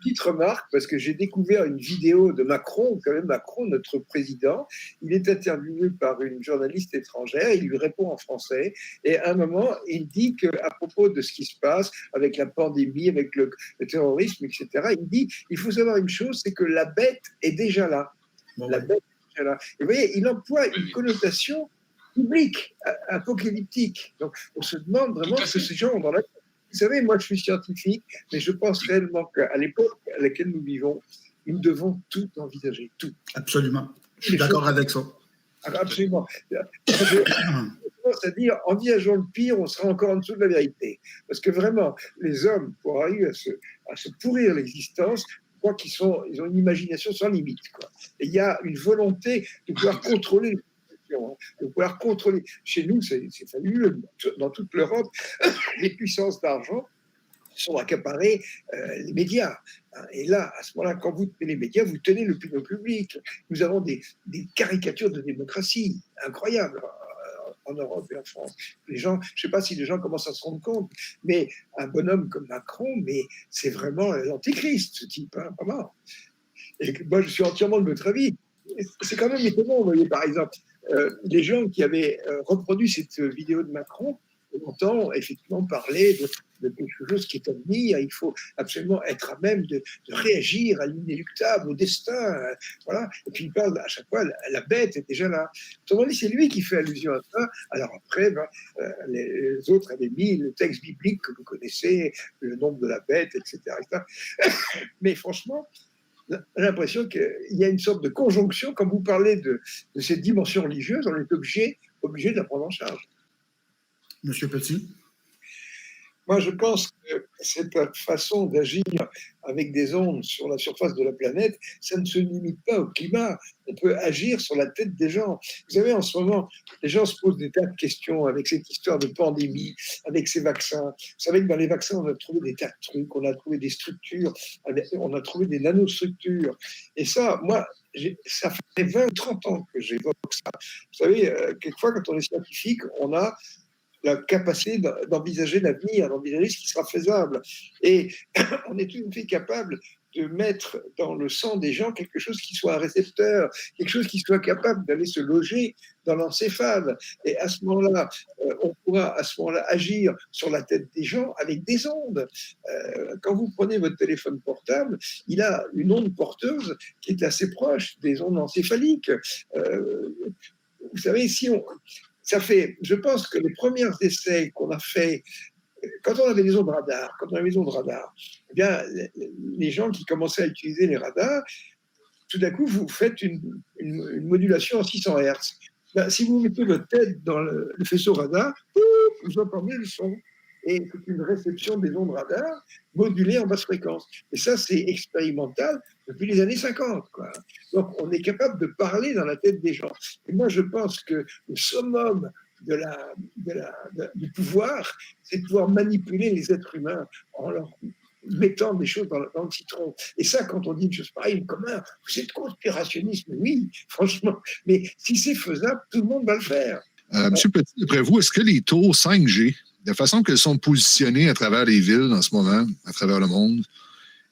petite remarque, parce que j'ai découvert une vidéo de Macron, quand même Macron, notre président. Il est interviewé par une journaliste étrangère, il lui répond en français, et à un moment, il dit qu'à propos de ce qui se passe avec la pandémie, avec le terrorisme, etc., il dit il faut savoir une chose, c'est que la bête est déjà là. La bête est déjà là. Et vous voyez, il emploie une connotation publique, apocalyptique. Donc, on se demande vraiment ce que ces gens ont dans la tête. Vous savez, moi, je suis scientifique, mais je pense réellement qu'à l'époque à laquelle nous vivons, nous devons tout envisager, tout. Absolument. Je suis d'accord avec ça. Absolument. C'est-à-dire, envisageons le pire, on sera encore en dessous de la vérité. Parce que vraiment, les hommes, pour arriver à se pourrir l'existence, je crois qu'ils ont une imagination sans limite, quoi. Et il y a une volonté de pouvoir contrôler de pouvoir contrôler. Chez nous, c'est fabuleux. Dans toute l'Europe, les puissances d'argent sont accaparées les médias. Et là, à ce moment-là, quand vous tenez les médias, vous tenez l'opinion publique. Nous avons des caricatures de démocratie incroyables en Europe et en France. Les gens, je ne sais pas si les gens commencent à se rendre compte, mais un bonhomme comme Macron, mais c'est vraiment l'antéchrist, ce type, hein, vraiment. Et moi, je suis entièrement de votre avis. C'est quand même étonnant, vous voyez, par exemple, les gens qui avaient reproduit cette vidéo de Macron entend effectivement parler de quelque chose qui est à venir. Il faut absolument être à même de réagir à l'inéluctable, au destin. Voilà. Et puis il parle à chaque fois, la bête est déjà là. Autrement dit, c'est lui qui fait allusion à ça. Alors après, les autres avaient mis le texte biblique que vous connaissez, le nombre de la bête, etc. Mais franchement, j'ai l'impression qu'il y a une sorte de conjonction. Quand vous parlez de cette dimension religieuse, on est obligé de la prendre en charge. Monsieur Petit? Moi, je pense que cette façon d'agir avec des ondes sur la surface de la planète, ça ne se limite pas au climat. On peut agir sur la tête des gens. Vous savez, en ce moment, les gens se posent des tas de questions avec cette histoire de pandémie, avec ces vaccins. Vous savez que dans les vaccins, on a trouvé des tas de trucs, on a trouvé des structures, on a trouvé des nanostructures. Et ça, moi, ça fait 20 ou 30 ans que j'évoque ça. Vous savez, quelquefois, quand on est scientifique, on a la capacité d'envisager l'avenir, d'envisager ce qui sera faisable. Et on est tout à fait capable de mettre dans le sang des gens quelque chose qui soit un récepteur, quelque chose qui soit capable d'aller se loger dans l'encéphale. Et à ce moment-là, on pourra à ce moment-là agir sur la tête des gens avec des ondes. Quand vous prenez votre téléphone portable, il a une onde porteuse qui est assez proche des ondes encéphaliques. Vous savez, ça fait, je pense que les premiers essais qu'on a fait, quand on avait des ondes radar, eh bien, les gens qui commençaient à utiliser les radars, tout d'un coup, vous faites une modulation en 600 Hz. Ben, si vous mettez votre tête dans le faisceau radar, vous entendez le son. Et c'est une réception des ondes radar modulées en basse fréquence. Et ça, c'est expérimental depuis les années 50, quoi. Donc, on est capable de parler dans la tête des gens. Et moi, je pense que le summum du pouvoir, c'est de pouvoir manipuler les êtres humains en leur mettant des choses dans le citron. Et ça, quand on dit une chose pareille, comme vous êtes conspirationnisme, oui, franchement. Mais si c'est faisable, tout le monde va le faire. Monsieur Petit, d'après vous, est-ce que les tours 5G, de la façon qu'elles sont positionnées à travers les villes en ce moment, à travers le monde,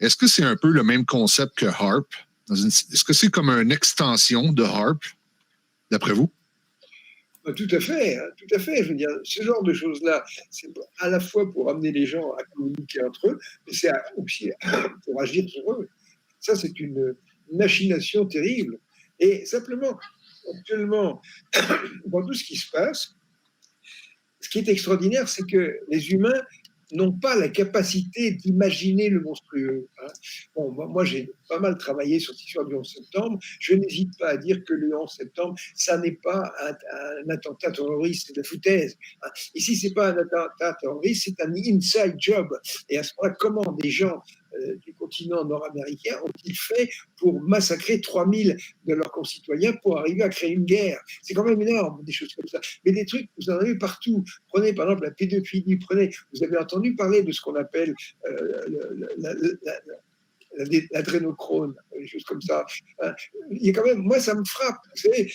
est-ce que c'est un peu le même concept que HARP? Est-ce que c'est comme une extension de HARP, d'après vous? Tout à fait, tout à fait. Je veux dire, ce genre de choses-là, c'est à la fois pour amener les gens à communiquer entre eux, mais c'est aussi pour agir sur eux. Ça, c'est une machination terrible. Et simplement, actuellement, dans tout ce qui se passe, ce qui est extraordinaire, c'est que les humains n'ont pas la capacité d'imaginer le monstrueux. Hein. Bon, moi, j'ai pas mal travaillé sur cette histoire du 11 septembre. Je n'hésite pas à dire que le 11 septembre, ça n'est pas un attentat terroriste, c'est de la foutaise. Hein. Ici, c'est pas un attentat terroriste, c'est un inside job. Et à ce moment-là, comment des gens du continent nord-américain ont-ils fait pour massacrer 3000 de leurs concitoyens pour arriver à créer une guerre? C'est quand même énorme, des choses comme ça. Mais des trucs, vous en avez partout. Prenez par exemple la pédophilie, vous avez entendu parler de ce qu'on appelle l'adrénochrone, des choses comme ça. Il y a quand même, moi ça me frappe, vous savez,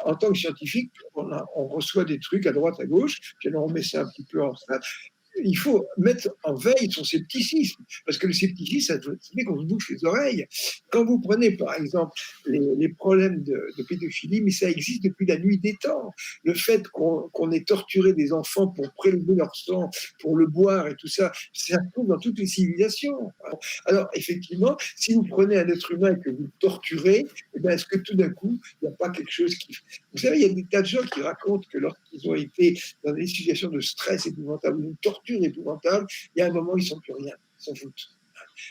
en tant que scientifique, on reçoit des trucs à droite, à gauche, puis on remet ça un petit peu en salle. il faut mettre en veille son scepticisme, parce que le scepticisme, ça fait qu'on se bouche les oreilles. Quand vous prenez, par exemple, les problèmes de pédophilie, mais ça existe depuis la nuit des temps. Le fait qu'on ait torturé des enfants pour prélever leur sang, pour le boire et tout ça, ça se trouve dans toutes les civilisations. Alors, effectivement, si vous prenez un être humain et que vous le torturez, eh bien, est-ce que tout d'un coup, il n'y a pas quelque chose qui... Vous savez, il y a des tas de gens qui racontent que lorsqu'ils ont été dans des situations de stress épouvantable, une torture épouvantable, il y a un moment, ils ne sont plus rien, ils s'en foutent.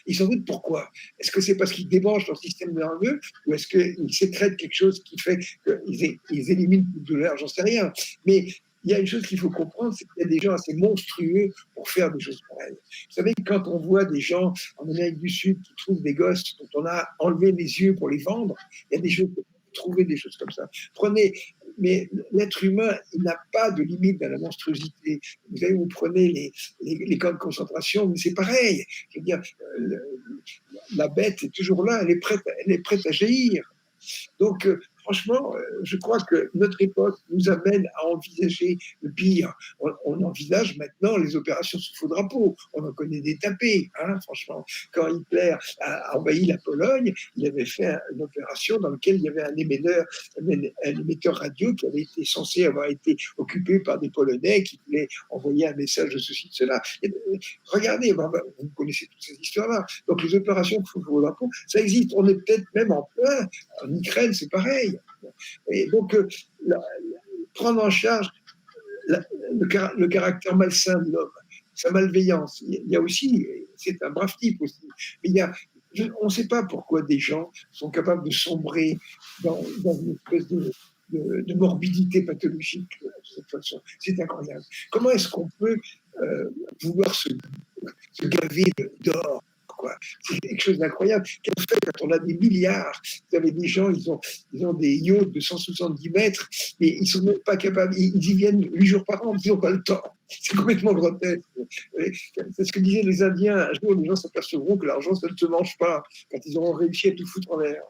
Ils s'en foutent pourquoi? Est-ce que c'est parce qu'ils débranchent leur système nerveux ou est-ce qu'ils sécrètent quelque chose qui fait qu'ils éliminent toute douleur? J'en sais rien. Mais il y a une chose qu'il faut comprendre, c'est qu'il y a des gens assez monstrueux pour faire des choses pareilles. Vous savez, quand on voit des gens en Amérique du Sud qui trouvent des gosses dont on a enlevé les yeux pour les vendre, il y a des choses, trouver des choses comme ça. Mais l'être humain, il n'a pas de limite dans la monstruosité. Vous savez, vous prenez les camps de concentration, mais c'est pareil. Je veux dire, la bête est toujours là, elle est prête à jaillir. Donc, franchement, je crois que notre époque nous amène à envisager le pire. On envisage maintenant les opérations sous faux drapeau. On en connaît des tapés, hein, franchement. Quand Hitler a envahi la Pologne, il avait fait une opération dans laquelle il y avait un émetteur radio qui avait été censé avoir été occupé par des Polonais qui voulaient envoyer un message de ceci, de cela. Et, regardez, vous connaissez toutes ces histoires-là. Donc, les opérations sous faux drapeau, ça existe. On est peut-être même en plein. En Ukraine, c'est pareil. Et donc, prendre en charge le caractère malsain de l'homme, sa malveillance. Il y a aussi, c'est un brave type aussi, mais on ne sait pas pourquoi des gens sont capables de sombrer dans une espèce de morbidité pathologique de cette façon. C'est incroyable. Comment est-ce qu'on peut vouloir se gaver d'or? C'est quelque chose d'incroyable. Qu'elle fait quand on a des milliards? Vous avez des gens, ils ont des yachts de 170 mètres, mais ils ne sont même pas capables. Ils y viennent 8 jours par an, ils n'ont pas le temps. C'est complètement grotesque. C'est ce que disaient les Indiens. Un jour, les gens s'apercevront que l'argent, ça ne se mange pas quand ils auront réussi à tout foutre en l'air.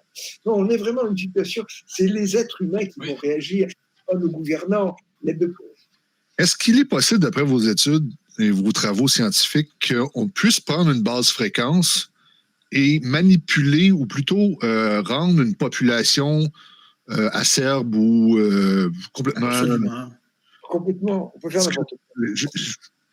Non, on est vraiment dans une situation. C'est les êtres humains qui vont réagir, pas nos gouvernants. Est-ce qu'il est possible, d'après vos études et vos travaux scientifiques, qu'on puisse prendre une base fréquence et manipuler ou plutôt rendre une population acerbe ou complètement... Absolument. Complètement. On peut faire n'importe quoi.